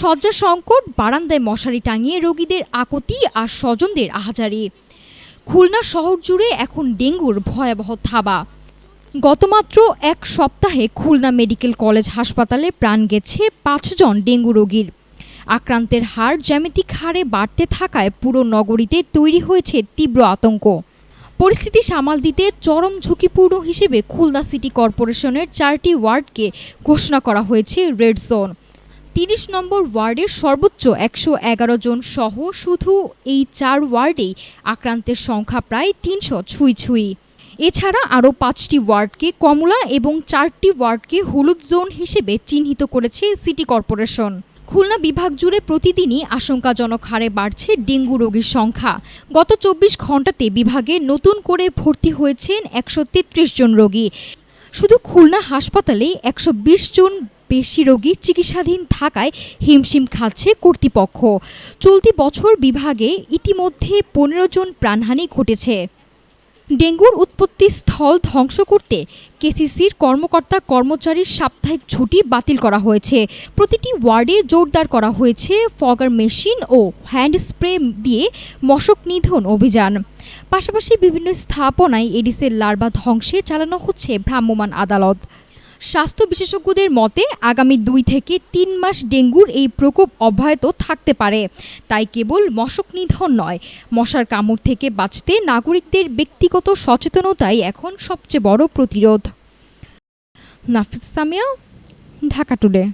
শয্যা সংকট, বারান্দায় মশারি টাঙিয়ে রোগীদের আকুতি আর স্বজনদের আহাজারি। খুলনা শহর জুড়ে এখন ডেঙ্গুর ভয়াবহ থাবা। গতমাত্র এক সপ্তাহে খুলনা মেডিকেল কলেজ হাসপাতালে প্রাণ গেছে ৫ জন ডেঙ্গু রোগীর। আক্রান্তের হার জ্যামিতিক হারে বাড়তে থাকায় পুরো নগরীতে তৈরি হয়েছে তীব্র আতঙ্ক। পরিস্থিতি সামাল দিতে চরম ঝুঁকিপূর্ণ হিসেবে খুলনা সিটি কর্পোরেশনের 4টি ওয়ার্ডকে ঘোষণা করা হয়েছে রেড জোন। ৩০ নম্বর ওয়ার্ডের সর্বোচ্চ ১১১ জন সহ শুধু এই 4 ওয়ার্ডেই আক্রান্তের সংখ্যা প্রায় ৩০০ ছুঁই। এছাড়া আরও 5টি ওয়ার্ডকে কমলা এবং 4টি ওয়ার্ডকে হলুদ জোন হিসেবে চিহ্নিত করেছে সিটি কর্পোরেশন। খুলনা বিভাগ জুড়ে প্রতিদিনই আশঙ্কাজনক হারে বাড়ছে ডেঙ্গু রোগীর সংখ্যা। গত ২৪ ঘন্টাতে বিভাগে নতুন করে ভর্তি হয়েছেন ১৩৩ জন রোগী। শুধু খুলনা হাসপাতালে ১২০ জন বেশি রোগী চিকিৎসাধীন থাকায় হিমশিম খাচ্ছে কর্তৃপক্ষ। চলতি বছর বিভাগে ইতিমধ্যে ১৫ জন প্রাণহানি ঘটেছে। ডেঙ্গুর উৎপত্তি স্থল ধ্বংস করতে কেসিসির কর্মকর্তা কর্মচারীর সাপ্তাহিক ছুটি বাতিল করা হয়েছে। প্রতিটি ওয়ার্ডে জোরদার করা হয়েছে ফগার মেশিন ও হ্যান্ড স্প্রে দিয়ে মশক নিধন অভিযান। পাশাপাশি বিভিন্ন স্থাপনায় এডিসের লার্ভা ধ্বংসে চালানো হচ্ছে ভ্রাম্যমাণ আদালত। স্বাস্থ্য বিশেষজ্ঞদের মতে আগামী ২ থেকে ৩ মাস ডেঙ্গুর এই প্রকোপ অব্যাহত থাকতে পারে। তাই কেবল মশক নিধন নয়, মশার কামড় থেকে বাঁচতে নাগরিকদের ব্যক্তিগত সচেতনতাই এখন সবচেয়ে বড় প্রতিরোধ। নাফিস সামিয়া, ঢাকা টুডে।